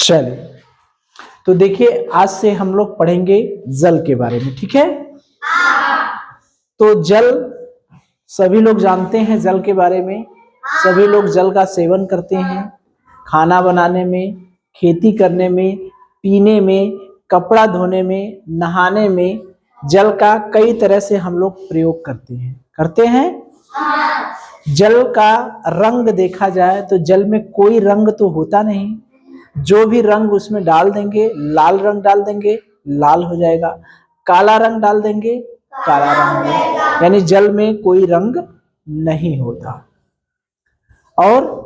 चलिए, तो देखिए आज से हम लोग पढ़ेंगे जल के बारे में, ठीक है। तो जल सभी लोग जानते हैं, जल के बारे में सभी लोग जल का सेवन करते हैं, खाना बनाने में, खेती करने में, पीने में, कपड़ा धोने में, नहाने में जल का कई तरह से हम लोग प्रयोग करते हैं। जल का रंग देखा जाए तो जल में कोई रंग तो होता नहीं, जो भी रंग उसमें डाल देंगे, लाल रंग डाल देंगे लाल हो जाएगा, काला रंग डाल देंगे काला रंग हो जाएगा, यानी जल में कोई रंग नहीं होता। और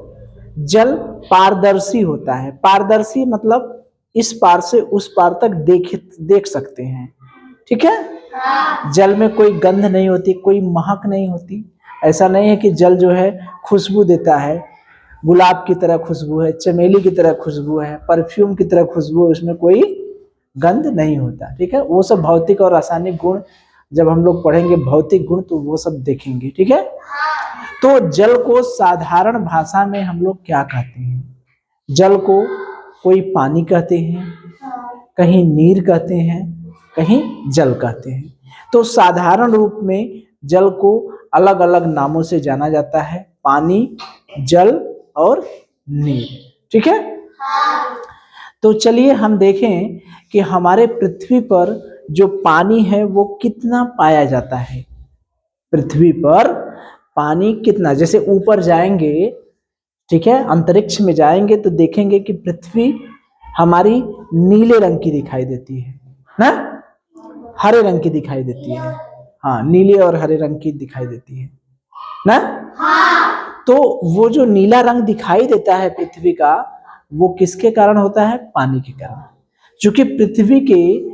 जल पारदर्शी होता है। पारदर्शी मतलब इस पार से उस पार तक देख सकते हैं, ठीक है। जल में कोई गंध नहीं होती, कोई महक नहीं होती। ऐसा नहीं है कि जल जो है खुशबू देता है, गुलाब की तरह खुशबू है, चमेली की तरह खुशबू है, परफ्यूम की तरह खुशबू है, उसमें कोई गंध नहीं होता, ठीक है। वो सब भौतिक और रासायनिक गुण जब हम लोग पढ़ेंगे, भौतिक गुण, तो वो सब देखेंगे, ठीक है। तो जल को साधारण भाषा में हम लोग क्या कहते हैं? जल को कोई पानी कहते हैं, कहीं नीर कहते हैं, कहीं जल कहते हैं। तो साधारण रूप में जल को अलग अलग नामों से जाना जाता है, पानी, जल और नीर, ठीक है। तो चलिए हम देखें कि हमारे पृथ्वी पर जो पानी है वो कितना पाया जाता है। पृथ्वी पर पानी कितना, जैसे ऊपर जाएंगे, ठीक है, अंतरिक्ष में जाएंगे तो देखेंगे कि पृथ्वी हमारी नीले रंग की दिखाई देती है ना, हरे रंग की दिखाई देती है। हाँ, नीले और हरे रंग की दिखाई देती है ना। तो वो जो नीला रंग दिखाई देता है पृथ्वी का, वो किसके कारण होता है? पानी के कारण। क्योंकि पृथ्वी के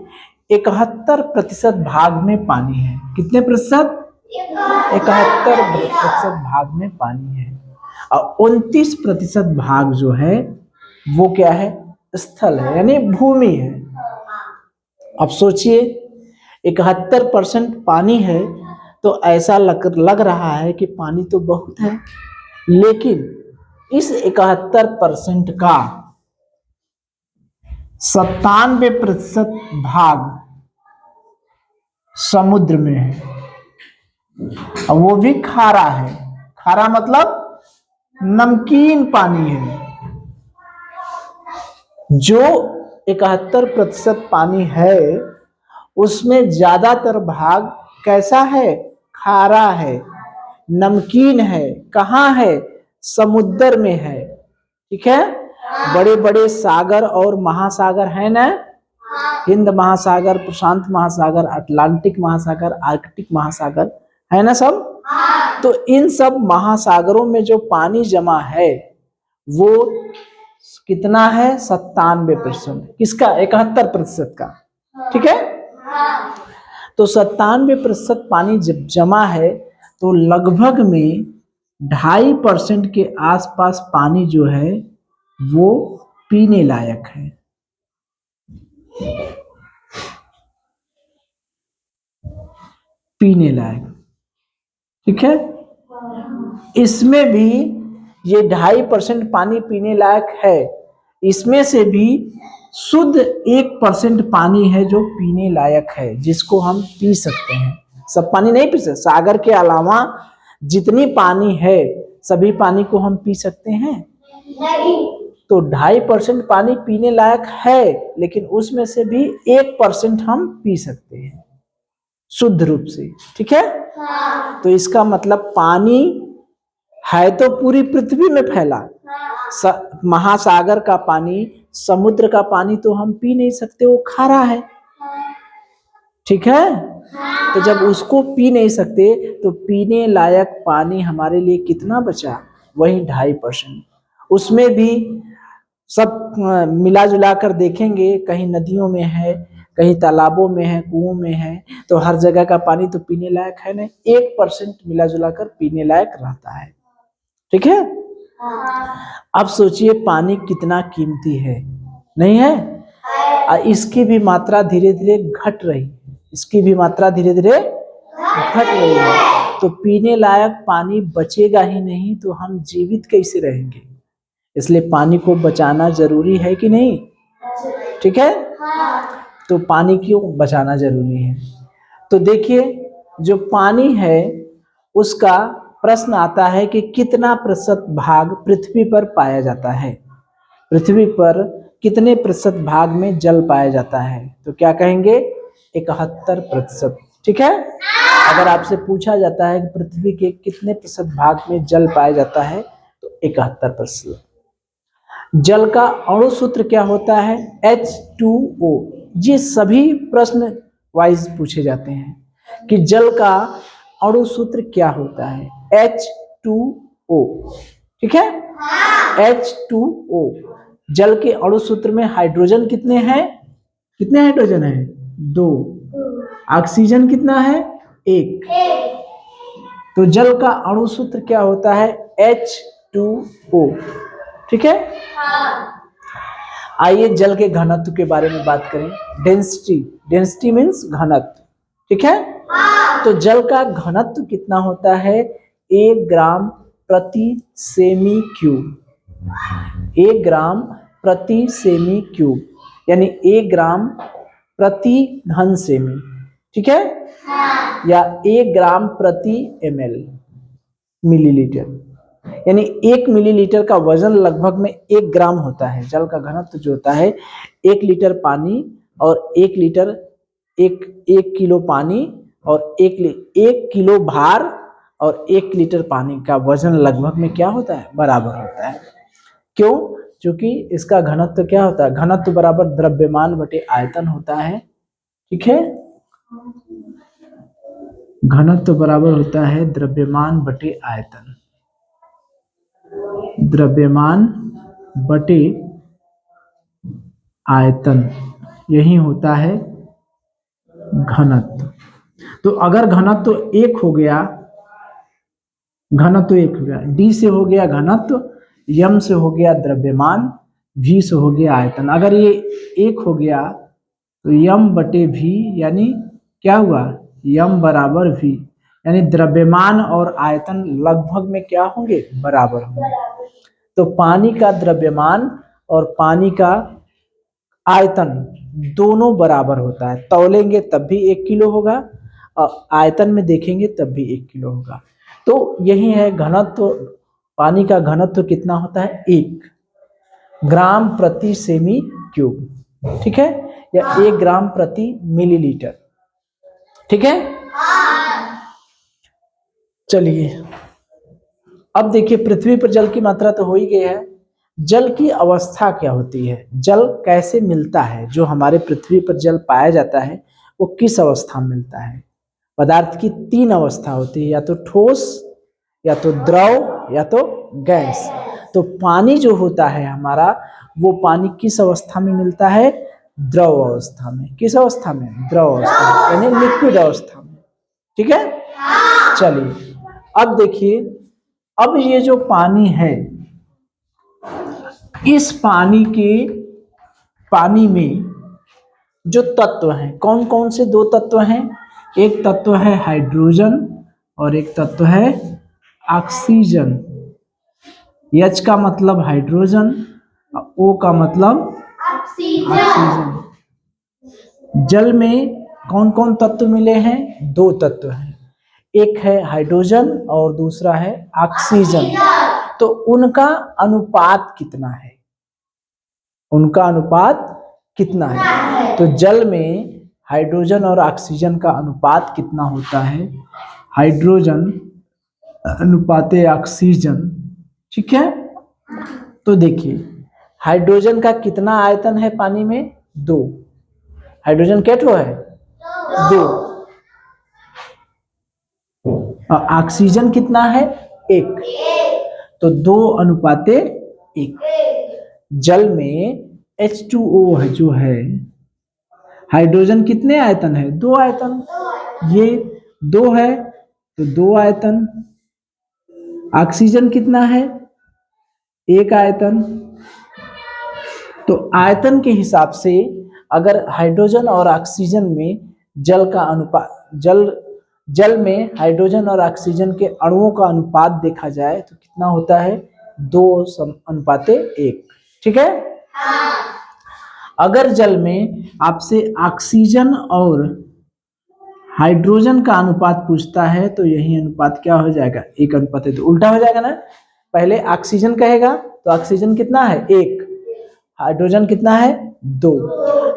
71% भाग में पानी है। कितने प्रतिशत? 71% भाग में पानी है। और 29% भाग जो है वो क्या है? स्थल है, यानी भूमि है। अब सोचिए 71% पानी है तो ऐसा लग रहा है कि पानी तो बहुत है, लेकिन इस 71% का 97% भाग समुद्र में है, और वो भी खारा है। खारा मतलब नमकीन पानी है। जो 71% पानी है उसमें ज्यादातर भाग कैसा है? खारा है, नमकीन है। कहाँ है? समुद्र में है, ठीक है। बड़े बड़े सागर और महासागर है ना, हिंद महासागर, प्रशांत महासागर, अटलांटिक महासागर, आर्कटिक महासागर है ना सब। तो इन सब महासागरों में जो पानी जमा है वो कितना है? 97%। किसका? 71% का, ठीक है। तो 97% पानी जब जमा है तो लगभग में 2.5% के आसपास पानी जो है वो पीने लायक है। पीने लायक, ठीक है। इसमें भी ये 2.5% पानी पीने लायक है। इसमें से भी शुद्ध 1% पानी है जो पीने लायक है, जिसको हम पी सकते हैं। सब पानी नहीं पी सकते। सागर के अलावा जितनी पानी है सभी पानी को हम पी सकते हैं नहीं। तो 2.5% पानी पीने लायक है, लेकिन उसमें से भी 1% हम पी सकते हैं शुद्ध रूप से, ठीक है। तो इसका मतलब पानी है तो पूरी पृथ्वी में फैला। महासागर का पानी, समुद्र का पानी तो हम पी नहीं सकते, वो खारा है, ठीक है। तो जब उसको पी नहीं सकते तो पीने लायक पानी हमारे लिए कितना बचा? वही 2.5%। उसमें भी सब मिला जुला कर देखेंगे, कहीं नदियों में है, कहीं तालाबों में है, कुओं में है, तो हर जगह का पानी तो पीने लायक है नहीं। 1% मिला जुला कर पीने लायक रहता है, ठीक है। अब सोचिए पानी कितना कीमती है, नहीं है? इसकी भी मात्रा धीरे धीरे घट रही है, इसकी भी मात्रा धीरे धीरे घट रही है। तो पीने लायक पानी बचेगा ही नहीं तो हम जीवित कैसे रहेंगे? इसलिए पानी को बचाना जरूरी है कि नहीं? ठीक है। तो पानी क्यों बचाना जरूरी है। तो देखिए जो पानी है उसका प्रश्न आता है कि कितना प्रतिशत भाग पृथ्वी पर पाया जाता है, पृथ्वी पर कितने प्रतिशत भाग में जल पाया जाता है। तो क्या कहेंगे 71%। ठीक है। अगर आपसे पूछा जाता है कि पृथ्वी के कितने प्रतिशत भाग में जल पाया जाता है तो 71%। जल का अणु सूत्र क्या होता है H2O। ये सभी प्रश्न वाइज पूछे जाते हैं कि जल का अणु सूत्र क्या होता है H2O। ठीक है। H2O। जल के अणु सूत्र में हाइड्रोजन कितने हैं, कितने हाइड्रोजन है 2, ऑक्सीजन कितना है 1। तो जल का अणु सूत्र क्या होता है H2O। ठीक है। आइए जल के घनत्व के बारे में बात करें। डेंसिटी, डेंसिटी मीन्स घनत्व। ठीक है। तो जल का घनत्व कितना होता है 1 ग्राम प्रति सेमी क्यूब। 1 ग्राम प्रति सेमी क्यूब यानी 1 ग्राम प्रति घन सेमी। ठीक है। या 1 ग्राम प्रति ml मिलीलीटर, यानी 1 मिलीलीटर का वजन लगभग में 1 ग्राम होता है। जल का घनत्व जो होता है 1 लीटर पानी और 1 लीटर 1 किलो पानी और 1 किलो भार और 1 लीटर पानी का वजन लगभग में क्या होता है बराबर होता है। क्यों? क्योंकि इसका घनत्व क्या होता है, घनत्व बराबर द्रव्यमान बटे आयतन होता है। ठीक है। घनत्व बराबर होता है द्रव्यमान बटे आयतन, द्रव्यमान बटे आयतन, यही होता है घनत्व। तो अगर घनत्व 1 हो गया, घनत्व 1 हो गया, D से हो गया घनत्व, M से हो गया द्रव्यमान, V से हो गया आयतन। अगर ये 1 हो गया तो M बटे V यानी क्या हुआ M बराबर V, यानी द्रव्यमान और आयतन लगभग में क्या होंगे बराबर होंगे। तो पानी का द्रव्यमान और पानी का आयतन दोनों बराबर होता है। तौलेंगे तब भी 1 किलो होगा और आयतन में देखेंगे तब भी 1 किलो होगा। तो यही है घनत्व, पानी का घनत्व कितना होता है 1 ग्राम प्रति सेमी क्यूब। ठीक है। या 1 ग्राम प्रति मिलीलीटर। ठीक है। चलिए अब देखिए पृथ्वी पर जल की मात्रा तो हो ही गई है, जल की अवस्था क्या होती है, जल कैसे मिलता है, जो हमारे पृथ्वी पर जल पाया जाता है वो किस अवस्था में मिलता है। पदार्थ की 3 अवस्था होती है, या तो ठोस, या तो द्रव, या तो गैस। तो पानी जो होता है हमारा वो पानी किस अवस्था में मिलता है द्रव अवस्था में। किस अवस्था में द्रव अवस्था में, यानी लिक्विड अवस्था में। ठीक है। चलिए अब देखिए, अब ये जो पानी है इस पानी में जो तत्व हैं कौन कौन से 2 तत्व हैं, एक तत्व है हाइड्रोजन और एक तत्व है ऑक्सीजन। H का मतलब हाइड्रोजन, O का मतलब ऑक्सीजन। जल में कौन कौन तत्व मिले हैं, 2 तत्व हैं, एक है हाइड्रोजन और दूसरा है ऑक्सीजन। तो उनका अनुपात कितना है, उनका अनुपात कितना है। तो जल में हाइड्रोजन और ऑक्सीजन का अनुपात कितना होता है, हाइड्रोजन अनुपाते ऑक्सीजन। ठीक है। तो देखिए हाइड्रोजन का कितना आयतन है पानी में 2, हाइड्रोजन केट्रो है 2, और ऑक्सीजन कितना है 1, तो 2 अनुपाते 1। जल में H2O है जो है, हाइड्रोजन कितने आयतन है 2 आयतन, ये 2 है तो 2 आयतन। ऑक्सीजन कितना है 1 आयतन। तो आयतन के हिसाब से अगर हाइड्रोजन और ऑक्सीजन में जल का अनुपात, जल में हाइड्रोजन और ऑक्सीजन के अणुओं का अनुपात देखा जाए तो कितना होता है 2 अनुपाते 1। ठीक है। अगर जल में आपसे ऑक्सीजन और हाइड्रोजन का अनुपात पूछता है तो यही अनुपात क्या हो जाएगा, 1:2। तो उल्टा हो जाएगा ना, पहले ऑक्सीजन कहेगा तो ऑक्सीजन कितना है 1, हाइड्रोजन कितना है 2।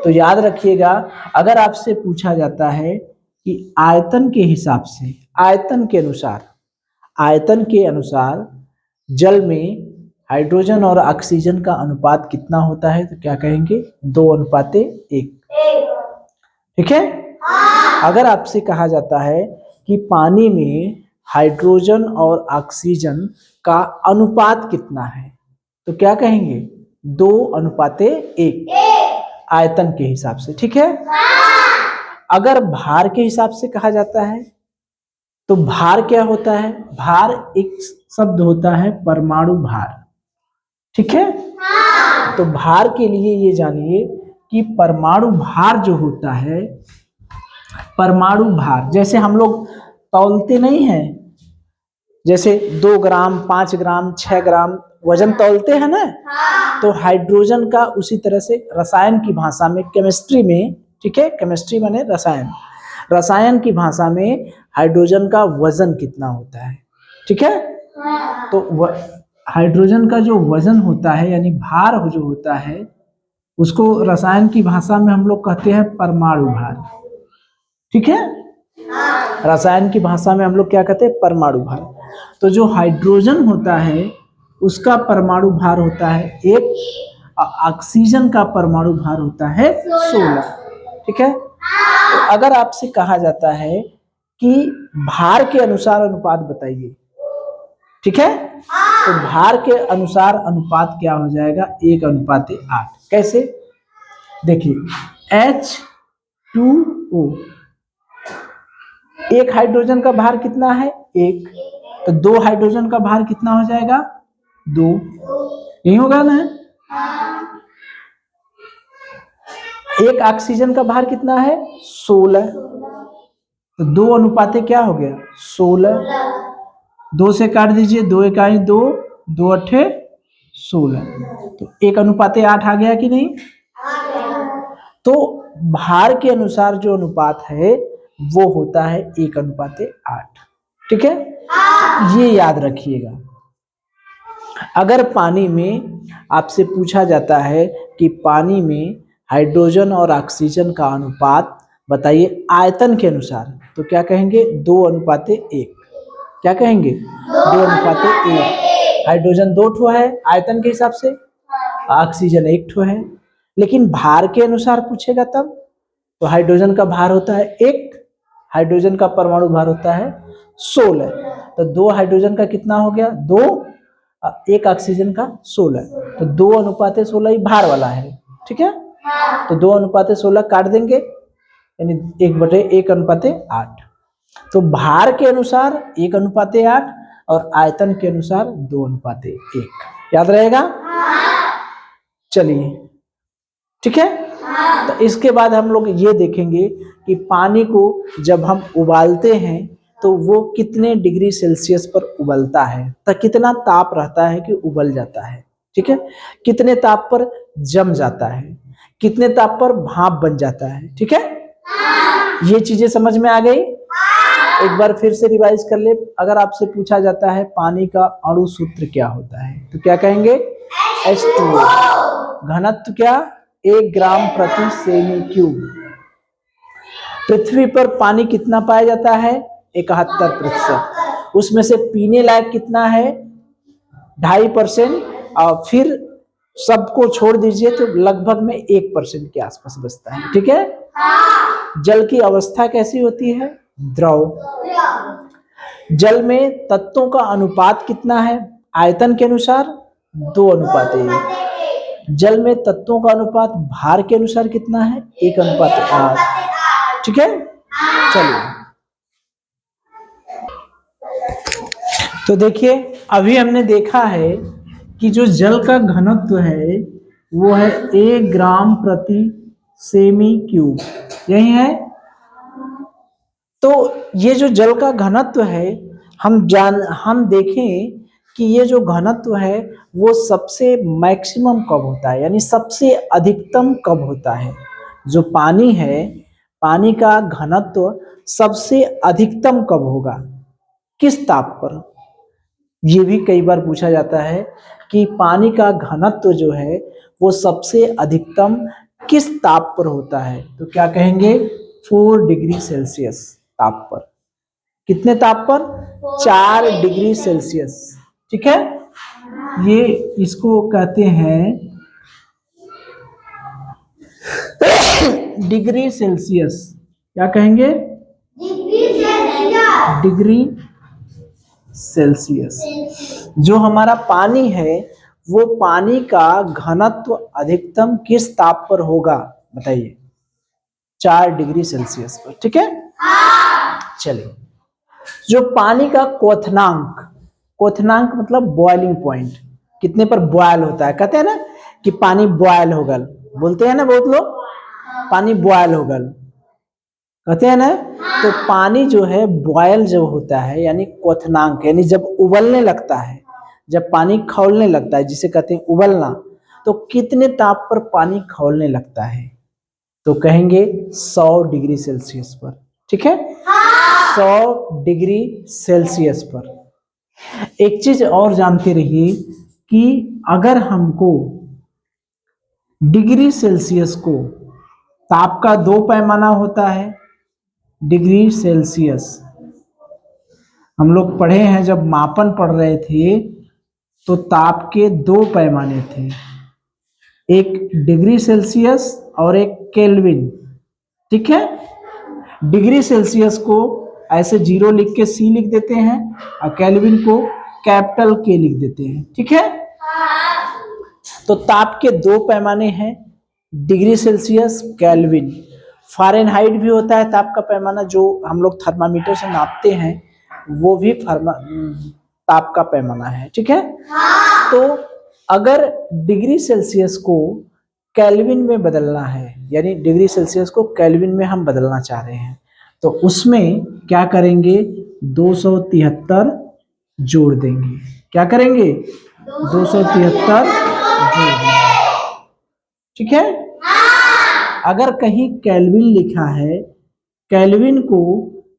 तो याद रखिएगा, अगर आपसे पूछा जाता है कि आयतन के हिसाब से, आयतन के अनुसार जल में हाइड्रोजन और ऑक्सीजन का अनुपात कितना होता है, तो क्या कहेंगे 2:1। ठीक है। अगर आपसे कहा जाता है कि पानी में हाइड्रोजन और ऑक्सीजन का अनुपात कितना है, तो क्या कहेंगे 2:1 आयतन के हिसाब से। ठीक है। अगर भार के हिसाब से कहा जाता है तो भार क्या होता है, भार एक शब्द होता है परमाणु भार। ठीक है। तो भार के लिए ये जानिए कि परमाणु भार जो होता है, परमाणु भार जैसे हम लोग तौलते नहीं है, जैसे 2 ग्राम 5 ग्राम 6 ग्राम वजन तौलते हैं ना, तो हाइड्रोजन का उसी तरह से रसायन की भाषा में, केमिस्ट्री में, ठीक है, केमिस्ट्री माने रसायन, रसायन की भाषा में हाइड्रोजन का वजन कितना होता है। ठीक है। तो हाइड्रोजन का जो वजन होता है यानी भार जो होता है, उसको रसायन की भाषा में हम लोग कहते हैं परमाणु भार। ठीक है। रसायन की भाषा में हम लोग क्या कहते हैं, परमाणु भार। तो जो हाइड्रोजन होता है उसका परमाणु भार होता है 1, ऑक्सीजन का परमाणु भार होता है 16। ठीक है। तो अगर आपसे कहा जाता है कि भार के अनुसार अनुपात बताइए, ठीक है, तो भार के अनुसार अनुपात क्या हो जाएगा 1:8। कैसे, देखिए H2O, एक हाइड्रोजन का भार कितना है 1, तो 2 हाइड्रोजन का भार कितना हो जाएगा 2, यही होगा ना। एक ऑक्सीजन का भार कितना है 16, तो 2:1 क्या हो गया 16, 2 से काट दीजिए, 2 इकाई 2, 2 अट्ठे 16, तो 1:8 आ गया कि नहीं। तो भार के अनुसार जो अनुपात है वो होता है 1:8। ठीक है। ये याद रखिएगा। अगर पानी में आपसे पूछा जाता है कि पानी में हाइड्रोजन और ऑक्सीजन का अनुपात बताइए आयतन के अनुसार, तो क्या कहेंगे 2:1। क्या कहेंगे 2:1। हाइड्रोजन 2 ठो है आयतन के हिसाब से, ऑक्सीजन 1 ठो है। लेकिन भार के अनुसार पूछेगा तब, तो हाइड्रोजन का भार होता है 1, हाइड्रोजन का परमाणु भार होता है 16, तो 2 हाइड्रोजन का कितना हो गया 2, 1 ऑक्सीजन का 16, तो 2:16 ही भार वाला है। ठीक है। तो 2:16 काट देंगे यानी 1/1:8। तो भार के अनुसार 1:8 और आयतन के अनुसार 2:1। याद रहेगा। चलिए ठीक है। तो इसके बाद हम लोग ये देखेंगे कि पानी को जब हम उबालते हैं तो वो कितने डिग्री सेल्सियस पर उबलता है, तो कितना ताप रहता है कि उबल जाता है। ठीक है। कितने ताप पर जम जाता है, कितने ताप पर भाप बन जाता है। ठीक है। ये चीजें समझ में आ गई। एक बार फिर से रिवाइज कर ले। अगर आपसे पूछा जाता है पानी का अणु सूत्र क्या होता है, तो क्या कहेंगे H2O। घनत्व क्या 1 ग्राम प्रति सेमी क्यूब। पृथ्वी पर पानी कितना पाया जाता है 71%। उसमें से पीने लायक कितना है 2.5%, और फिर सबको छोड़ दीजिए तो लगभग में 1% के आसपास बचता है। ठीक है। जल की अवस्था कैसी होती है, द्रव। जल में तत्वों का अनुपात कितना है आयतन के अनुसार 2:1। जल में तत्वों का अनुपात भार के अनुसार कितना है 1:8। ठीक है। चलिए तो देखिए, अभी हमने देखा है कि जो जल का घनत्व है वो है 1 ग्राम प्रति सेमी क्यूब, यही है। तो ये जो जल का घनत्व है हम देखें कि ये जो घनत्व है वो सबसे मैक्सिमम कब होता है, यानी सबसे अधिकतम कब होता है। जो पानी है, पानी का घनत्व सबसे अधिकतम कब होगा, किस ताप पर। ये भी कई बार पूछा जाता है कि पानी का घनत्व जो है वो सबसे अधिकतम किस ताप पर होता है, तो क्या कहेंगे 4 डिग्री सेल्सियस ताप पर। कितने ताप पर, 4 डिग्री सेल्सियस। ठीक है, ये इसको कहते हैं डिग्री सेल्सियस। क्या कहेंगे, डिग्री सेल्सियस। जो हमारा पानी है वो पानी का घनत्व अधिकतम किस ताप पर होगा, बताइए, 4 डिग्री सेल्सियस पर। ठीक है, चलिए, जो पानी का क्वथनांक, क्वथनांक मतलब बॉइलिंग पॉइंट, कितने पर बॉयल होता है, कहते हैं ना कि पानी बॉयल हो गल, बोलते हैं ना बहुत लोग, पानी बॉयल हो गल, कहते हैं ना। तो पानी जो है बॉयल जब होता है, यानी क्वथनांक, यानी जब उबलने लगता है, जब पानी खौलने लगता है, जिसे कहते हैं उबलना, तो कितने ताप पर पानी खौलने लगता है, तो कहेंगे 100 डिग्री सेल्सियस पर। ठीक है, 100 डिग्री सेल्सियस पर। एक चीज और जानते रहिए कि अगर हमको डिग्री सेल्सियस को, ताप का 2 पैमाना होता है, डिग्री सेल्सियस हम लोग पढ़े हैं, जब मापन पढ़ रहे थे तो ताप के 2 पैमाने थे, एक डिग्री सेल्सियस और एक केल्विन। ठीक है, डिग्री सेल्सियस को ऐसे 0 लिख के सी लिख देते हैं और केल्विन को कैपिटल के लिख देते हैं। ठीक है, तो ताप के 2 पैमाने हैं, डिग्री सेल्सियस, केल्विन। फ़ारेनहाइट भी होता है ताप का पैमाना, जो हम लोग थर्मामीटर से नापते हैं, वो भी ताप का पैमाना है। ठीक है, तो अगर डिग्री सेल्सियस को केल्विन में बदलना है, यानी डिग्री सेल्सियस को केल्विन में हम बदलना चाह रहे हैं, तो उसमें क्या करेंगे, 273 जोड़ देंगे। क्या करेंगे, 273 जोड़ देंगे। ठीक है, अगर कहीं केल्विन लिखा है, केल्विन को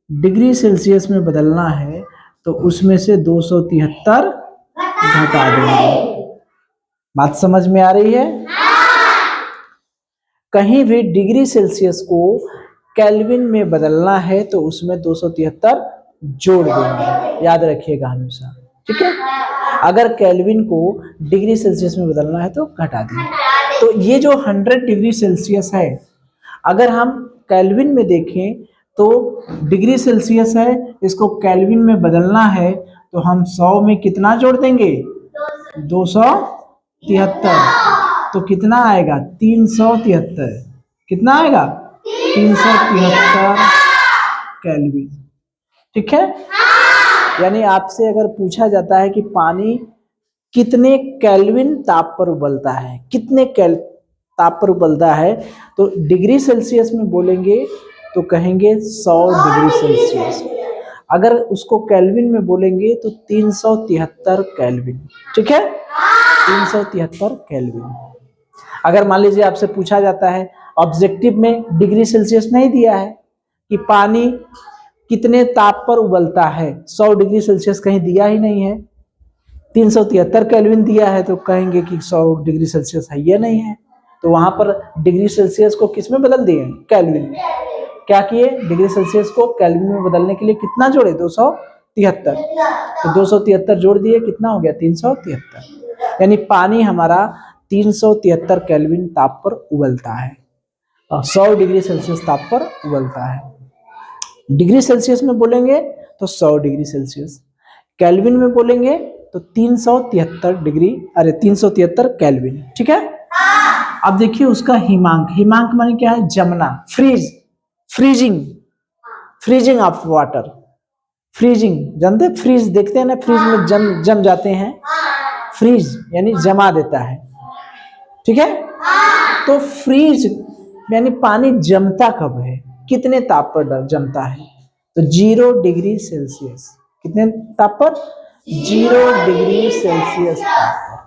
डिग्री सेल्सियस में बदलना है, तो उसमें से 273 घटा देंगे। बात समझ में आ रही है। कहीं भी डिग्री सेल्सियस को केल्विन में बदलना है तो उसमें 273 जोड़ देंगे, याद रखिएगा हमेशा। ठीक है, अगर केल्विन को डिग्री सेल्सियस में बदलना है तो घटा देंगे। तो ये जो 100 डिग्री सेल्सियस है, अगर हम केल्विन में देखें तो डिग्री सेल्सियस है, इसको केल्विन में बदलना है तो हम 100 में कितना जोड़ देंगे, 273, तो कितना आएगा, 373। कितना आएगा, 373 केल्विन। ठीक है, यानी आपसे अगर पूछा जाता है कि पानी कितने केल्विन ताप पर उबलता है, कितने ताप पर उबलता है, तो डिग्री सेल्सियस में बोलेंगे तो कहेंगे 100 डिग्री सेल्सियस। अगर उसको केल्विन में बोलेंगे तो 373 केल्विन। ठीक है, 373 केल्विन। अगर मान लीजिए आपसे पूछा जाता है, ऑब्जेक्टिव में डिग्री सेल्सियस नहीं दिया है कि पानी कितने ताप पर उबलता है, 100 डिग्री सेल्सियस कहीं दिया ही नहीं है, 373 केल्विन दिया है, तो कहेंगे कि 100 डिग्री सेल्सियस है या नहीं है, तो वहां पर डिग्री सेल्सियस को किस में बदल दिए, केल्विन में। क्या किए, डिग्री सेल्सियस को केल्विन में बदलने के लिए कितना जोड़े, 273, तो 273 जोड़ दिए, कितना हो गया, 373। यानी पानी हमारा 373 केल्विन ताप पर उबलता है, 100 डिग्री सेल्सियस ताप पर उबलता है। डिग्री सेल्सियस में बोलेंगे तो 100 डिग्री सेल्सियस, केल्विन में बोलेंगे तो 373 डिग्री, अरे 373 केल्विन। ठीक है, अब देखिए उसका हिमांक, हिमांक माने क्या है, जमना, freeze, freezing, freezing of water, freezing, जानते हैं फ्रीज, देखते हैं ना फ्रीज में जम जाते हैं, फ्रीज यानी जमा देता है। ठीक है, तो फ्रीज यानी पानी जमता कब है, कितने ताप पर जमता है, तो 0 डिग्री सेल्सियस। कितने ताप पर, 0 डिग्री सेल्सियस ताप पर।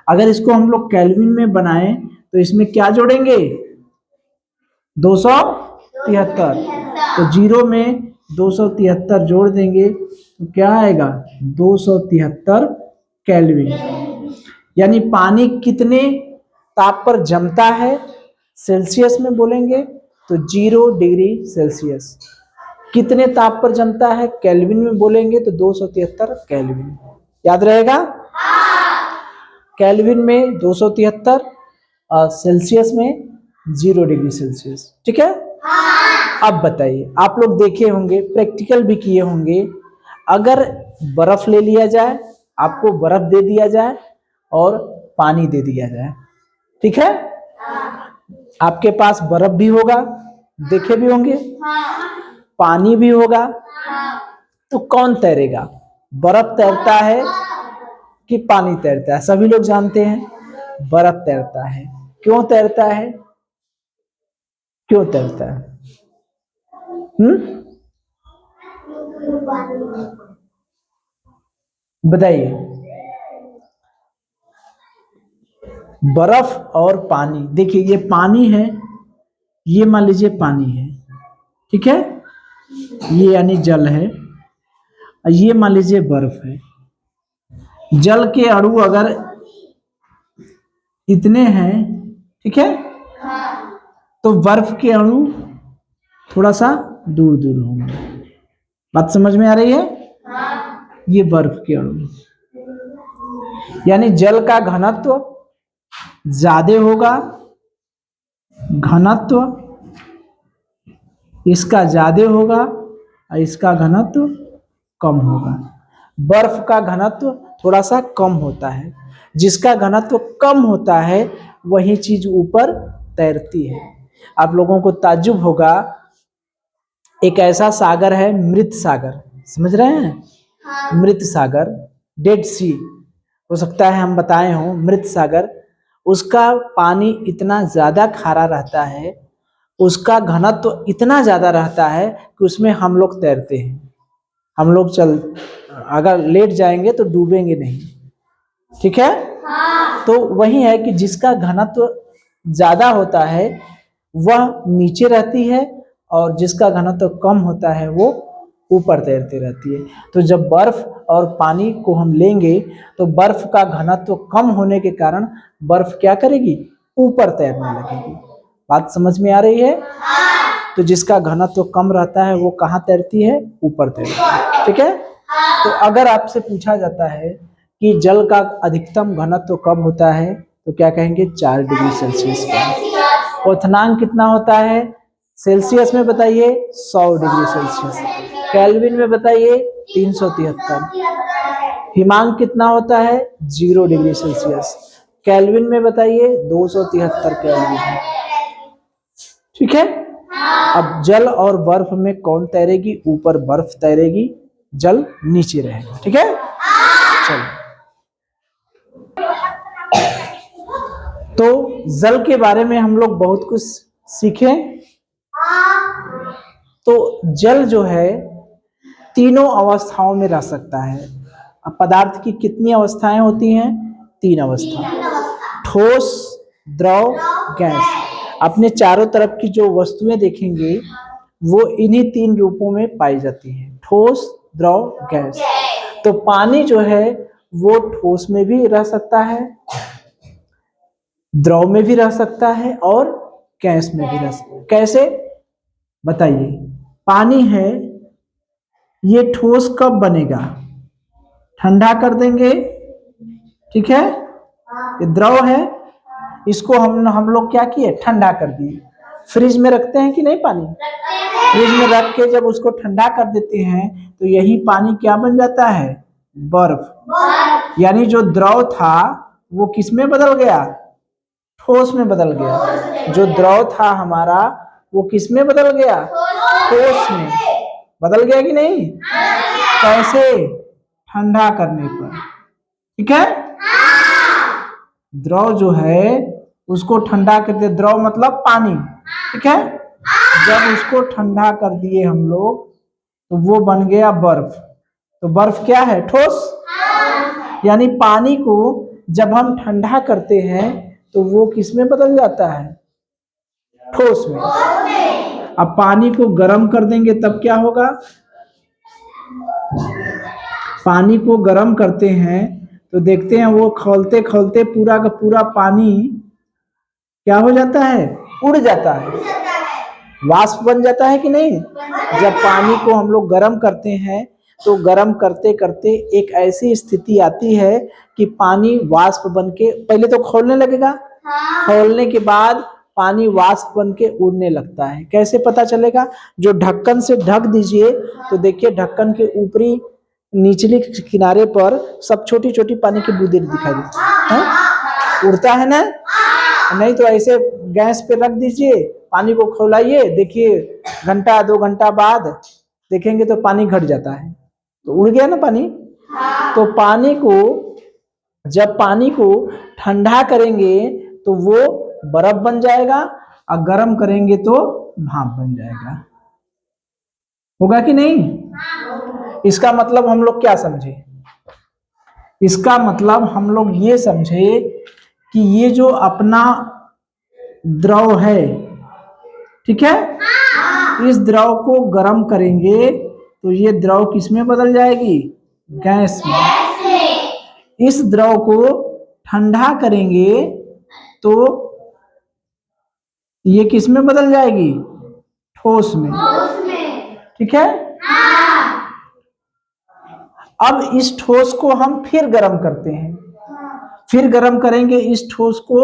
अगर इसको हम लोग केल्विन में बनाएं तो इसमें क्या जोड़ेंगे? 273। तो 0 में 273 जोड़ देंगे तो क्या आएगा? 273 केल्विन। यानी पानी कितने ताप पर जमता है? सेल्सियस में बोलेंगे तो 0 डिग्री सेल्सियस। कितने ताप पर जमता है? केल्विन में बोलेंगे तो 273 केल्विन। याद रहेगा? केल्विन में 273 और सेल्सियस में 0 डिग्री सेल्सियस। ठीक है? अब बताइए, आप लोग देखे होंगे, प्रैक्टिकल भी किए होंगे, अगर बर्फ ले लिया जाए, आपको बर्फ दे दिया जाए और पानी दे दिया जाए, ठीक है? आपके पास बर्फ भी होगा, देखे भी होंगे, पानी भी होगा, तो कौन तैरेगा? बर्फ तैरता है कि पानी तैरता है? सभी लोग जानते हैं बर्फ तैरता है। क्यों तैरता है? क्यों तैरता है? बताइए। बर्फ और पानी, देखिए ये पानी है, ये मान लीजिए पानी है, ठीक है, ये यानी जल है, ये मान लीजिए बर्फ है। जल के अणु अगर इतने हैं, ठीक है, तो बर्फ के अणु थोड़ा सा दूर दूर होंगे। बात समझ में आ रही है? ये बर्फ के अणु, यानी जल का घनत्व ज्यादा होगा, घनत्व इसका ज्यादा होगा और इसका घनत्व कम होगा। बर्फ का घनत्व थोड़ा सा कम होता है, जिसका घनत्व कम होता है वही चीज ऊपर तैरती है। आप लोगों को ताज्जुब होगा, एक ऐसा सागर है मृत सागर, समझ रहे हैं? मृत सागर, डेड सी हो सकता है हम बताए हों, मृत सागर, उसका पानी इतना ज्यादा खारा रहता है, उसका घनत्व इतना ज्यादा रहता है कि उसमें हम लोग तैरते हैं। हम लोग अगर लेट जाएंगे तो डूबेंगे नहीं, ठीक है? तो वही है कि जिसका घनत्व ज्यादा होता है वह नीचे रहती है और जिसका घनत्व कम होता है वो ऊपर तैरती रहती है। तो जब बर्फ और पानी को हम लेंगे तो बर्फ का घनत्व कम होने के कारण बर्फ क्या करेगी? ऊपर तैरने लगेगी। बात समझ में आ रही है? तो जिसका घनत्व कम रहता है वो कहाँ तैरती है? ऊपर तैरती है, ठीक है? तो अगर आपसे पूछा जाता है कि जल का अधिकतम घनत्व कब होता है तो क्या कहेंगे? 4 डिग्री सेल्सियस पर। क्वथनांक कितना होता है? सेल्सियस में बताइए 100 डिग्री सेल्सियस, केल्विन में बताइए 373, हिमांक कितना होता है? 0 डिग्री सेल्सियस, केल्विन में बताइए 273 केल्विन, ठीक है? अब जल और बर्फ में कौन तैरेगी? ऊपर बर्फ तैरेगी, जल नीचे रहेगा, ठीक है? चलो, तो जल के बारे में हम लोग बहुत कुछ सीखे। तो जल जो है तीनों अवस्थाओं में रह सकता है। अब पदार्थ की कितनी अवस्थाएं होती हैं? 3 अवस्था, ठोस, द्रव, गैस। अपने चारों तरफ की जो वस्तुएं देखेंगे वो इन्हीं 3 रूपों में पाई जाती हैं, ठोस, द्रव, गैस। तो पानी जो है वो ठोस में भी रह सकता है, द्रव में भी रह सकता है और गैस में भी रह सकता है। कैसे? बताइए। पानी है, ये ठोस कब बनेगा? ठंडा कर देंगे, ठीक है? ये द्रव है, इसको हम लोग क्या किए? ठंडा कर दिए। फ्रिज में रखते हैं कि नहीं पानी? फ्रिज में रख के जब उसको ठंडा कर देते हैं तो यही पानी क्या बन जाता है? बर्फ। यानी जो द्रव था वो किस में बदल गया? ठोस में बदल गया। जो द्रव था हमारा वो किस में बदल गया? ठोस में। बदल गया कि नहीं? कैसे? ठंडा करने पर, ठीक है? द्रव जो है उसको ठंडा कर दे, द्रव मतलब पानी, ठीक है? जब उसको ठंडा कर दिए हम लोग तो वो बन गया बर्फ। तो बर्फ क्या है? ठोस। यानी पानी को जब हम ठंडा करते हैं तो वो किस में बदल जाता है? ठोस में। अब पानी को गर्म कर देंगे तब क्या होगा? पानी को गर्म करते हैं तो देखते हैं वो खौलते खौलते पूरा का पूरा पानी क्या हो जाता है? उड़ जाता है, वाष्प बन जाता है कि नहीं? जब पानी को हम लोग गर्म करते हैं तो गर्म करते करते एक ऐसी स्थिति आती है कि पानी वाष्प बन के पहले तो खौलने लगेगा, खौलने के बाद पानी वाष्प बन के उड़ने लगता है। कैसे पता चलेगा? जो ढक्कन से ढक दीजिए तो देखिए ढक्कन के ऊपरी निचली किनारे पर सब छोटी छोटी पानी की बूंदें दिखाई देती है, उड़ता है ना? नहीं तो ऐसे गैस पे रख दीजिए, पानी को खौलाइए, देखिए घंटा 2 घंटा बाद देखेंगे तो पानी घट जाता है, तो उड़ गया ना पानी। तो पानी को जब पानी को ठंडा करेंगे तो वो बर्फ बन जाएगा और गर्म करेंगे तो भाप बन जाएगा। होगा कि नहीं? इसका मतलब हम लोग क्या समझे? इसका मतलब हम लोग ये समझे कि ये जो अपना द्रव है, ठीक है, इस द्रव को गर्म करेंगे तो ये द्रव किसमें बदल जाएगी? गैस में। इस द्रव को ठंडा करेंगे तो ये किसमें बदल जाएगी? ठोस में। ठीक है। अब इस ठोस को हम फिर गर्म करते हैं, फिर गर्म करेंगे इस ठोस को,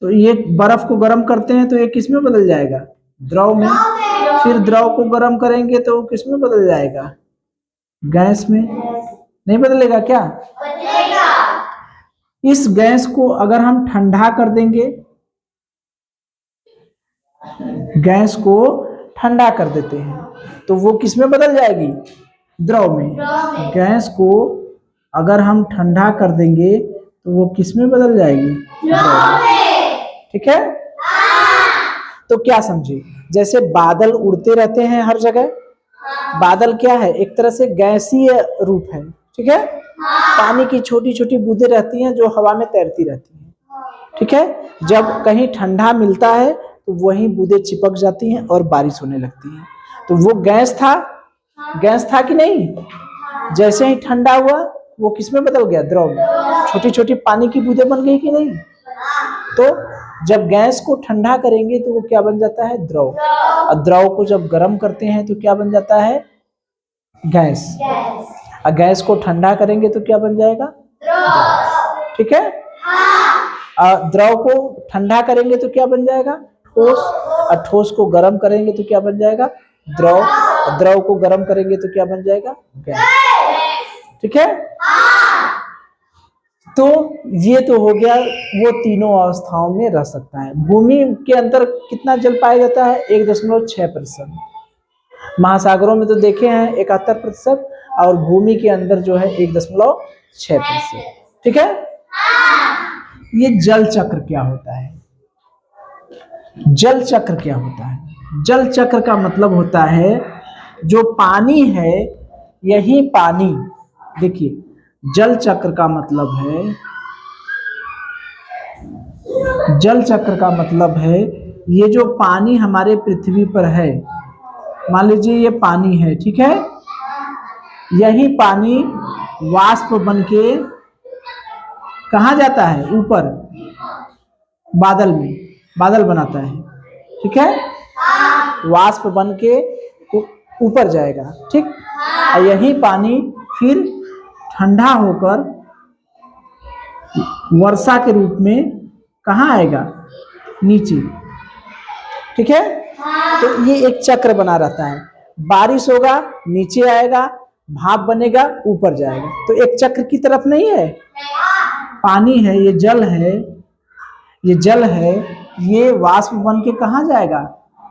तो ये बर्फ को गर्म करते हैं तो ये किसमें बदल जाएगा? द्रव में। फिर द्रव को गर्म करेंगे तो किसमें बदल जाएगा? गैस में। नहीं बदलेगा क्या? इस गैस को अगर हम ठंडा कर देंगे, गैस को ठंडा कर देते हैं तो वो किसमें बदल जाएगी? द्रव में। गैस को अगर हम ठंडा कर देंगे तो वो किसमें बदल जाएगी? द्रव में। ठीक है। तो क्या समझे? जैसे बादल उड़ते रहते हैं हर जगह, बादल क्या है? एक तरह से गैसीय रूप है, ठीक है। पानी की छोटी छोटी बूंदें रहती हैं जो हवा में तैरती रहती हैं, ठीक है। जब कहीं ठंडा मिलता है तो वही बूंदें चिपक जाती हैं और बारिश होने लगती है। तो वो गैस था, गैस था कि नहीं? जैसे ही ठंडा हुआ वो किसमें बदल गया? द्रव में। छोटी छोटी पानी की बूंदें बन गई कि नहीं? तो जब गैस को ठंडा करेंगे तो वो क्या बन जाता है? द्रव। और द्रव को जब गर्म करते हैं तो क्या बन जाता है? गैस। और गैस को ठंडा करेंगे तो क्या बन जाएगा? ठीक है। द्रव को ठंडा करेंगे तो क्या बन जाएगा? ठोस। और ठोस को गर्म करेंगे तो क्या बन जाएगा? द्रव। और द्रव को गर्म करेंगे तो क्या बन जाएगा? गैस। ठीक है। तो ये तो हो गया, वो तीनों अवस्थाओं में रह सकता है। भूमि के अंदर कितना जल पाया जाता है? 1.6%। महासागरों में तो देखे हैं 71%, और भूमि के अंदर जो है 1.6%। ठीक है। ये जल चक्र क्या होता है? जल चक्र क्या होता है? जल चक्र का मतलब होता है जो पानी है, यही पानी, देखिए जल चक्र का मतलब है, जल चक्र का मतलब है ये जो पानी हमारे पृथ्वी पर है, मान लीजिए ये पानी है, ठीक है, यही पानी वाष्प बनके कहाँ जाता है? ऊपर बादल में, बादल बनाता है, ठीक है, वाष्प बनके ऊपर जाएगा, ठीक। और यही पानी फिर ठंडा होकर वर्षा के रूप में कहाँ आएगा? नीचे, ठीक है। तो ये एक चक्र बना रहता है, बारिश होगा नीचे आएगा, भाप बनेगा ऊपर जाएगा, तो एक चक्र की तरफ नहीं है। पानी है, ये जल है, ये जल है, ये वाष्प बन के कहाँ जाएगा?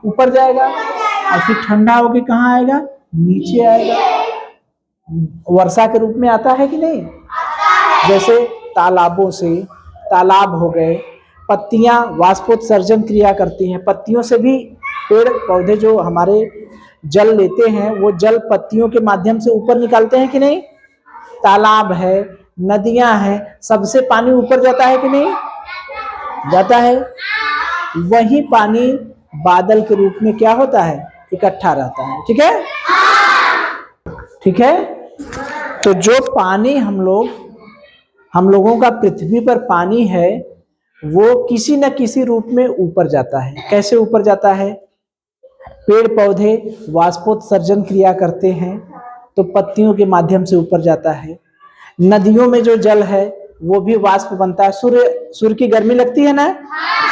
ऊपर जाएगा, और फिर ठंडा होके कहाँ आएगा? नीचे आएगा, वर्षा के रूप में आता है कि नहीं? जैसे तालाबों से, तालाब हो गए, पत्तियां वाष्पोत्सर्जन क्रिया करती हैं, पत्तियों से भी पेड़ पौधे जो हमारे जल लेते हैं वो जल पत्तियों के माध्यम से ऊपर निकालते हैं कि नहीं? तालाब है, नदियां हैं, सबसे पानी ऊपर जाता है कि नहीं जाता है। वही पानी बादल के रूप में क्या होता है, इकट्ठा रहता है। ठीक है, ठीक है। तो जो पानी हम लोगों का पृथ्वी पर पानी है, वो किसी न किसी रूप में ऊपर जाता है। कैसे ऊपर जाता है? पेड़ पौधे वाष्पोत्सर्जन क्रिया करते हैं तो पत्तियों के माध्यम से ऊपर जाता है। नदियों में जो जल है वो भी वाष्प बनता है। सूर्य की गर्मी लगती है ना,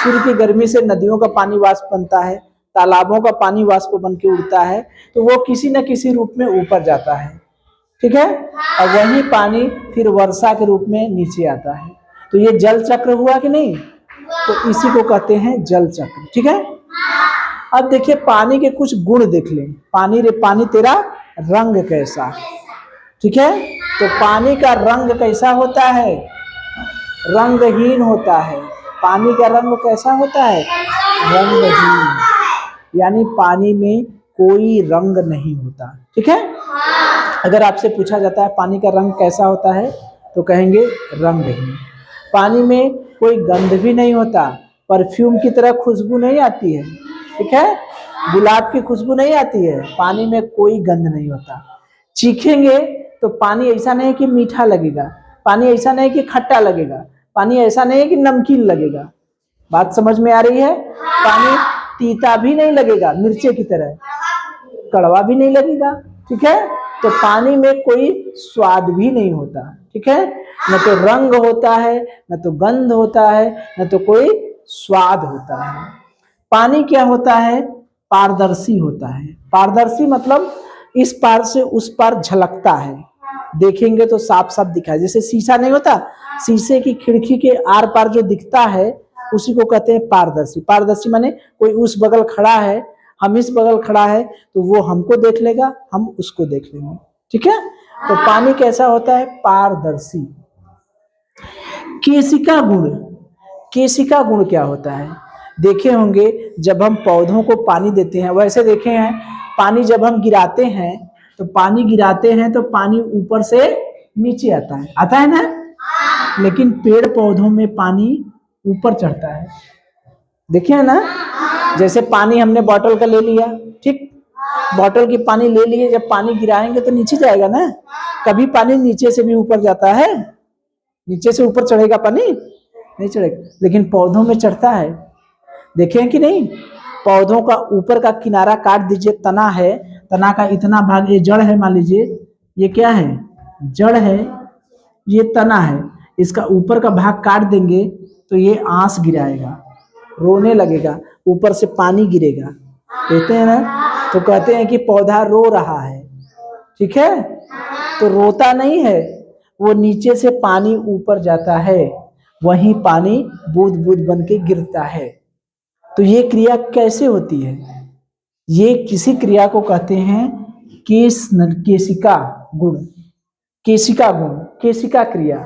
सूर्य की गर्मी से नदियों का पानी वाष्प बनता है, तालाबों का पानी वाष्प बन के उड़ता है, तो वो किसी न किसी रूप में ऊपर जाता है। ठीक है, और वही पानी फिर वर्षा के रूप में नीचे आता है। तो ये जल चक्र हुआ कि नहीं, तो इसी को कहते हैं जल चक्र। ठीक है, अब देखिए पानी के कुछ गुण देख लें। पानी तेरा रंग कैसा। ठीक है, तो पानी का रंग कैसा होता है, रंगहीन होता है। पानी का रंग कैसा होता है, रंगहीन, यानी पानी में कोई रंग नहीं होता। ठीक है, अगर आपसे पूछा जाता है पानी का रंग कैसा होता है तो कहेंगे रंगहीन। पानी में कोई गंध भी नहीं होता, परफ्यूम की तरह खुशबू नहीं आती है। ठीक है, गुलाब की खुशबू नहीं आती है, पानी में कोई गंध नहीं होता। चीखेंगे तो पानी ऐसा नहीं कि मीठा लगेगा, पानी ऐसा नहीं कि खट्टा लगेगा, पानी ऐसा नहीं कि नमकीन लगेगा। बात समझ में आ रही है? पानी तीता भी नहीं लगेगा मिर्चे की तरह, कड़वा भी नहीं लगेगा। ठीक है, तो पानी में कोई स्वाद भी नहीं होता। ठीक है, न तो रंग होता है, न तो गंध होता है, न तो कोई स्वाद होता है। पानी क्या होता है, पारदर्शी होता है। पारदर्शी मतलब इस पार से उस पार झलकता है, देखेंगे तो साफ साफ दिखाई। जैसे शीशा नहीं होता, शीशे की खिड़की के आर पार जो दिखता है उसी को कहते हैं पारदर्शी। पारदर्शी माने कोई उस बगल खड़ा है, हम इस बगल खड़ा है, तो वो हमको देख लेगा, हम उसको देख लेंगे। ठीक है, तो पानी कैसा होता है, पारदर्शी। केशिका गुण, केशिका गुण क्या होता है, देखे होंगे जब हम पौधों को पानी देते हैं, वैसे देखे हैं पानी जब हम गिराते हैं तो पानी ऊपर से नीचे आता है ना, लेकिन पेड़ पौधों में पानी ऊपर चढ़ता है। देखिए ना, जैसे पानी हमने बोतल का ले लिया, ठीक, बोतल की पानी ले लिए, जब पानी गिराएंगे तो नीचे जाएगा ना, कभी पानी नीचे से भी ऊपर जाता है, नीचे से ऊपर चढ़ेगा पानी नहीं चढ़ेगा, लेकिन पौधों में चढ़ता है। देखें कि नहीं, पौधों का ऊपर का किनारा काट दीजिए, तना है, तना का इतना भाग, ये जड़ है, मान लीजिए ये क्या है, जड़ है, ये तना है, इसका ऊपर का भाग काट देंगे तो ये आंस गिराएगा, रोने लगेगा, ऊपर से पानी गिरेगा, कहते हैं ना, तो कहते हैं कि पौधा रो रहा है। ठीक है, तो रोता नहीं है, वो नीचे से पानी ऊपर जाता है, वहीं पानी बूंद बूंद बन के गिरता है। तो ये क्रिया कैसे होती है, ये किसी क्रिया को कहते हैं केशिका गुण, केशिका गुण, केशिका क्रिया।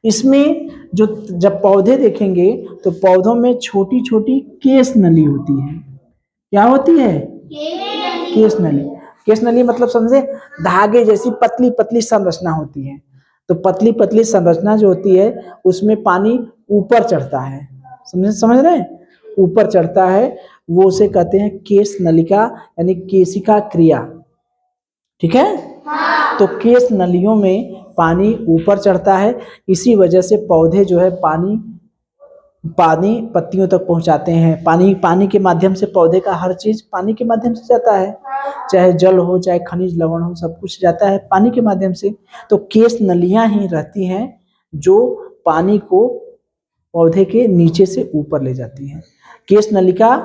इसमें जो जब पौधे देखेंगे तो पौधों में छोटी छोटी केश नली होती है। क्या होती है, केश नली। केश नली मतलब समझे, धागे जैसी पतली पतली संरचना होती है। तो पतली पतली संरचना जो होती है उसमें पानी ऊपर चढ़ता है, समझ रहे हैं, ऊपर चढ़ता है, वो उसे कहते हैं केश नलिका यानी केशिका क्रिया। ठीक है, तो केश नलियों में पानी ऊपर चढ़ता है, इसी वजह से पौधे जो है पानी पत्तियों तक पहुंचाते हैं। पानी के माध्यम से पौधे का हर चीज पानी के माध्यम से जाता है, चाहे जल हो, चाहे खनिज लवण हो, सब कुछ जाता है पानी के माध्यम से। तो केश नलियां ही रहती हैं जो पानी को पौधे के नीचे से ऊपर ले जाती हैं। केश नलिका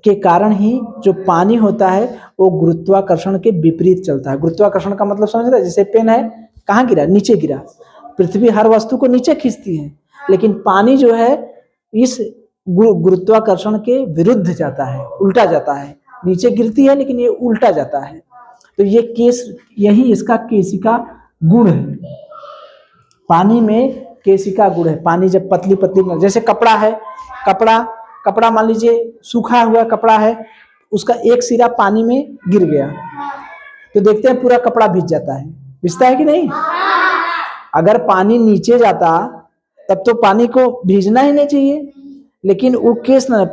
के कारण ही जो पानी होता है वो गुरुत्वाकर्षण के विपरीत चलता है। गुरुत्वाकर्षण का मतलब समझ रहे हैं, जैसे पेन है, कहाँ गिरा, नीचे गिरा, पृथ्वी हर वस्तु को नीचे खींचती है, लेकिन पानी जो है इस गुरुत्वाकर्षण के विरुद्ध जाता है, उल्टा जाता है, नीचे गिरती है लेकिन ये उल्टा जाता है। तो ये यही इसका केशिका गुण है, पानी में केशिका गुण है। पानी जब पतली पतली, जैसे कपड़ा है, कपड़ा मान लीजिए सूखा हुआ कपड़ा है, उसका एक सिरा पानी में गिर गया तो देखते हैं पूरा कपड़ा भीग जाता है, भिजता है कि नहीं। अगर पानी नीचे जाता तब तो पानी को भीजना ही नहीं चाहिए, लेकिन वो केस न,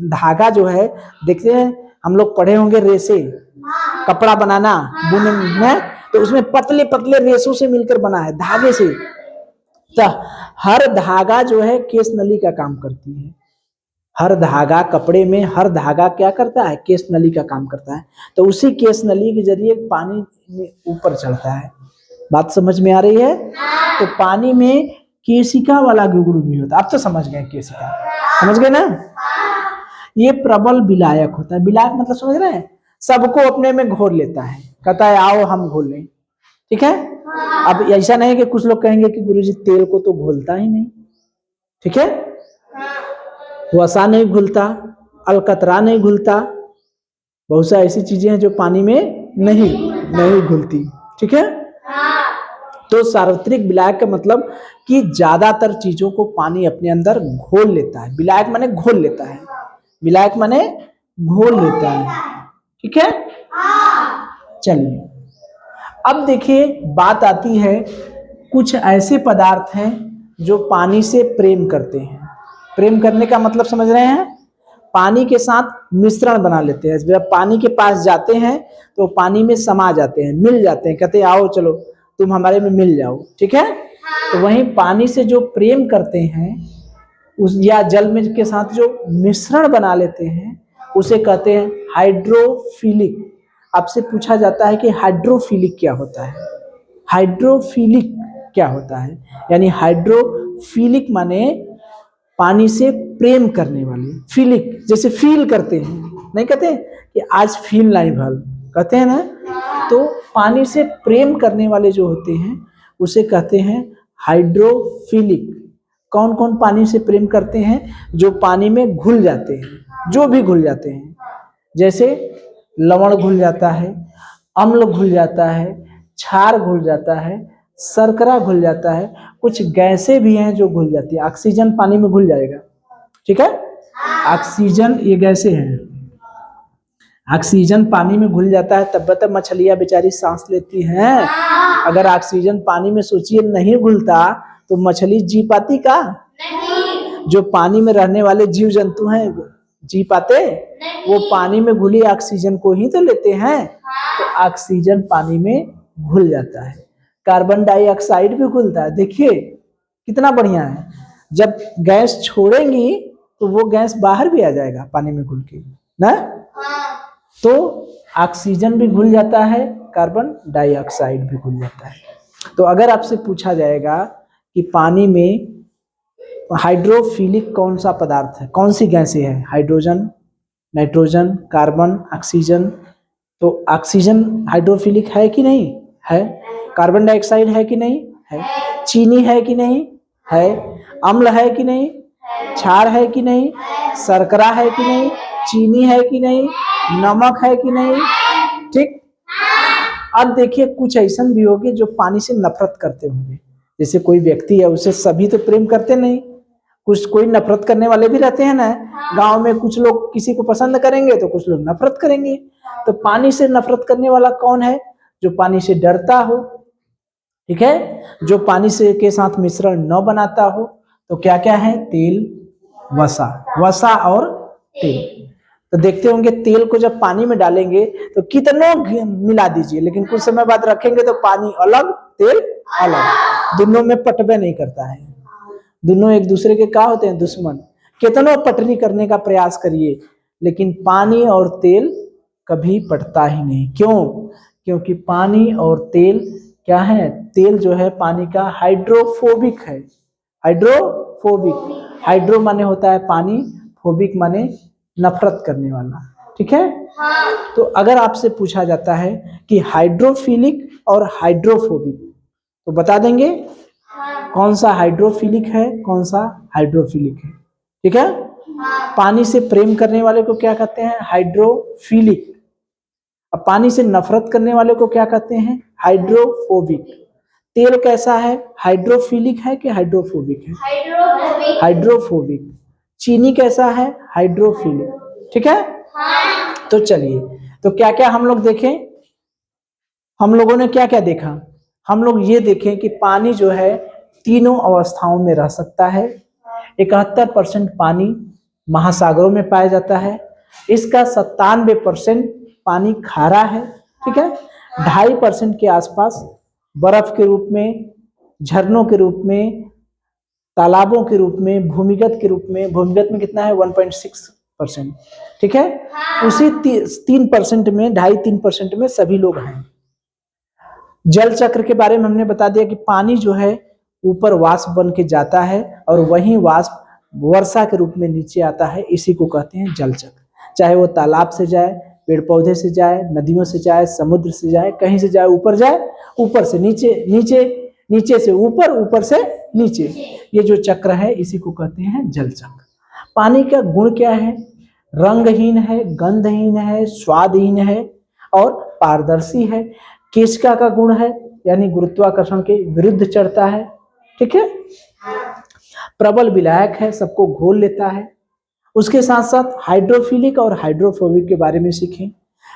धागा जो है, देखते हैं हम लोग पढ़े होंगे रेसे, कपड़ा बनाना बुने में, तो उसमें पतले पतले रेसों से मिलकर बना है, धागे से। तो हर धागा जो है केस नली का काम करती है। हर धागा कपड़े में, हर धागा क्या करता है, केस नली का काम करता है। तो उसी केस नली के जरिए पानी ऊपर चढ़ता है। बात समझ में आ रही है? तो पानी में केशिका वाला गुगड़ू भी होता है। आप तो समझ गए, केशिका समझ गए ना। ये प्रबल विलायक होता है। विलायक मतलब समझ रहे हैं, सबको अपने में घोर लेता है, कहता है आओ हम घोल लें। ठीक है। अब ऐसा नहीं कि कुछ लोग कहेंगे कि गुरुजी तेल को तो घोलता ही नहीं। ठीक है, वसा नहीं घुलता, अलकतरा नहीं घुलता, बहुत सा ऐसी चीजें हैं जो पानी में नहीं घुलती। ठीक है। तो सार्वत्रिक विलायक का मतलब कि ज्यादातर चीजों को पानी अपने अंदर घोल लेता है। विलायक माने घोल लेता है, विलायक माने घोल लेता है। ठीक है। चलिए अब देखिए, बात आती है कुछ ऐसे पदार्थ हैं जो पानी से प्रेम करते हैं। प्रेम करने का मतलब समझ रहे हैं, पानी के साथ मिश्रण बना लेते हैं। जब पानी के पास जाते हैं तो पानी में समा जाते हैं, मिल जाते हैं, कहते हैं आओ चलो तुम हमारे में मिल जाओ। ठीक है। तो वहीं पानी से जो प्रेम करते हैं उस, या जल में के साथ जो मिश्रण बना लेते हैं, उसे कहते हैं हाइड्रोफिलिक। आपसे पूछा जाता है कि हाइड्रोफिलिक क्या होता है। हाइड्रोफिलिक क्या होता है, यानी हाइड्रोफिलिक माने पानी से प्रेम करने वाले। फिलिक जैसे फील करते हैं, नहीं कहते कि आज फील नहीं भल, कहते हैं ना। तो पानी से प्रेम करने वाले जो होते हैं उसे कहते हैं हाइड्रोफिलिक। कौन कौन पानी से प्रेम करते हैं? जो पानी में घुल जाते हैं, जो भी घुल जाते हैं, जैसे लवण घुल जाता है, अम्ल घुल जाता है, क्षार घुल जाता है, शर्करा घुल जाता है, कुछ गैसें भी हैं जो घुल जाती है। ऑक्सीजन पानी में घुल जाएगा। ठीक है। ऑक्सीजन ये गैसें हैं, ऑक्सीजन पानी में घुल जाता है, तब तक मछलियां बेचारी सांस लेती हैं। अगर ऑक्सीजन पानी में सोचिए नहीं घुलता तो मछली जी पाती का? नहीं। जो पानी में रहने वाले जीव जंतु हैं जी पाते? वो पानी में घुली ऑक्सीजन को ही तो लेते हैं। तो ऑक्सीजन पानी में घुल जाता है। कार्बन डाइऑक्साइड भी घुलता है। देखिए कितना बढ़िया है, जब गैस छोड़ेंगी तो वो गैस बाहर भी आ जाएगा पानी में घुल के ना। तो ऑक्सीजन भी घुल जाता है, कार्बन डाइऑक्साइड भी घुल जाता है। तो अगर आपसे पूछा जाएगा कि पानी में हाइड्रोफिलिक कौन सा पदार्थ है, कौन सी गैसें है, हाइड्रोजन, नाइट्रोजन, कार्बन, ऑक्सीजन, तो ऑक्सीजन हाइड्रोफिलिक है कि नहीं है? कार्बन डाइऑक्साइड है कि नहीं है? चीनी है कि नहीं है? अम्ल है कि नहीं? क्षार है कि नहीं? शर्करा है कि नहीं? चीनी है कि नहीं? नमक है कि नहीं? ठीक। अब देखिए कुछ ऐसा भी होंगे जो पानी से नफरत करते होंगे। जैसे कोई व्यक्ति है, उसे सभी तो प्रेम करते नहीं, कुछ कोई नफरत करने वाले भी रहते हैं ना। गांव में कुछ लोग किसी को पसंद करेंगे तो कुछ लोग नफरत करेंगे। तो पानी से नफरत करने वाला कौन है? जो पानी से डरता हो। ठीक है। जो पानी से के साथ मिश्रण न बनाता हो। तो क्या क्या है? तेल, वसा, वसा और तेल। तो देखते होंगे तेल को जब पानी में डालेंगे तो कितना मिला दीजिए, लेकिन कुछ समय बाद रखेंगे तो पानी अलग तेल अलग, दोनों में पटबे नहीं करता है। दोनों एक दूसरे के क्या होते हैं? दुश्मन। कितना पटनी करने का प्रयास करिए लेकिन पानी और तेल कभी पटता ही नहीं। क्यों? क्योंकि पानी और तेल क्या है? तेल जो है पानी का हाइड्रोफोबिक है। हाइड्रोफोबिक, हाइड्रो माने होता है पानी, फोबिक माने नफरत करने वाला। ठीक है। तो अगर आपसे पूछा जाता है कि हाइड्रोफिलिक और हाइड्रोफोबिक, तो बता देंगे कौन सा हाइड्रोफिलिक है, कौन सा हाइड्रोफिलिक है। ठीक है। पानी से प्रेम करने वाले को क्या कहते हैं? हाइड्रोफिलिक। अब पानी से नफरत करने वाले को क्या कहते हैं? हाइड्रोफोबिक। तेल कैसा है? हाइड्रोफिलिक है कि हाइड्रोफोबिक है? हाइड्रोफोबिक। हाइड्रोफोबिक। चीनी कैसा है? हाइड्रोफिलिक। ठीक है। तो चलिए, तो क्या क्या हम लोग देखें, हम लोगों ने क्या क्या देखा? हम लोग ये देखें कि पानी जो है तीनों अवस्थाओं में रह सकता है। 71% पानी महासागरों में पाया जाता है। इसका 97% पानी खारा है, ठीक है। 2.5% के आसपास बर्फ के रूप में, झरनों के रूप में, तालाबों के रूप में, भूमिगत के रूप में। भूमिगत में कितना है? 1.6%, ठीक है। उसी 3% में, 2.5-3% में सभी लोग हैं। जल चक्र के बारे में हमने बता दिया कि पानी जो है ऊपर वाष्प बन के जाता है और वही वाष्प वर्षा के रूप में नीचे आता है। इसी को कहते हैं जल चक्र। चाहे वो तालाब से जाए, पेड़ पौधे से जाए, नदियों से जाए, समुद्र से जाए, कहीं से जाए, ऊपर से नीचे, नीचे से ऊपर, ऊपर से नीचे, ये जो चक्र है इसी को कहते हैं जल चक्र। पानी का गुण क्या है? रंगहीन है, गंधहीन है, स्वादहीन है और पारदर्शी है। केशिका का गुण है, यानी गुरुत्वाकर्षण के विरुद्ध चढ़ता है, ठीक है। प्रबल विलायक है, सबको घोल लेता है। उसके साथ साथ हाइड्रोफिलिक और हाइड्रोफोबिक के बारे में सीखें।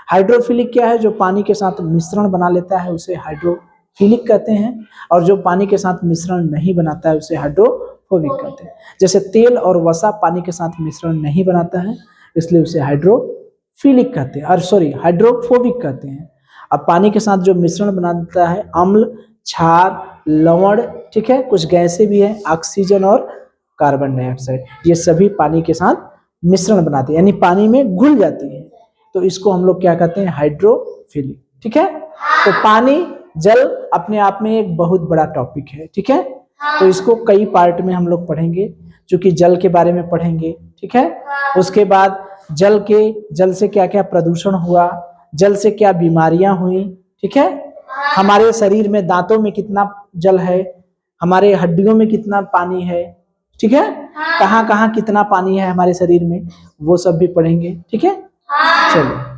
हाइड्रोफिलिक क्या है? जो पानी के साथ मिश्रण बना लेता है उसे हाइड्रोफिलिक कहते हैं, और जो पानी के साथ मिश्रण नहीं बनाता है उसे हाइड्रोफोबिक कहते हैं। जैसे तेल और वसा पानी के साथ मिश्रण नहीं बनाता है, इसलिए उसे हाइड्रोफिलिक कहते हैं, और सॉरी हाइड्रोफोबिक कहते हैं। अब पानी के साथ जो मिश्रण बनाता है, अम्ल, क्षार, लवण, ठीक है, कुछ गैसें भी हैं, ऑक्सीजन और कार्बन डाइऑक्साइड, ये सभी पानी के साथ मिश्रण बनाते हैं, यानी पानी में घुल जाती है। तो इसको हम लोग क्या कहते हैं? हाइड्रोफिलिक, ठीक है। तो पानी, जल अपने आप में एक बहुत बड़ा टॉपिक है, ठीक है। तो इसको कई पार्ट में हम लोग पढ़ेंगे, क्योंकि जल के बारे में पढ़ेंगे, ठीक है। उसके बाद जल से क्या क्या प्रदूषण हुआ, जल से क्या बीमारियां हुई, ठीक है। हमारे शरीर में दांतों में कितना जल है, हमारे हड्डियों में कितना पानी है, ठीक है। कहाँ कहाँ कितना पानी है हमारे शरीर में, वो सब भी पढ़ेंगे, ठीक है। चलिए।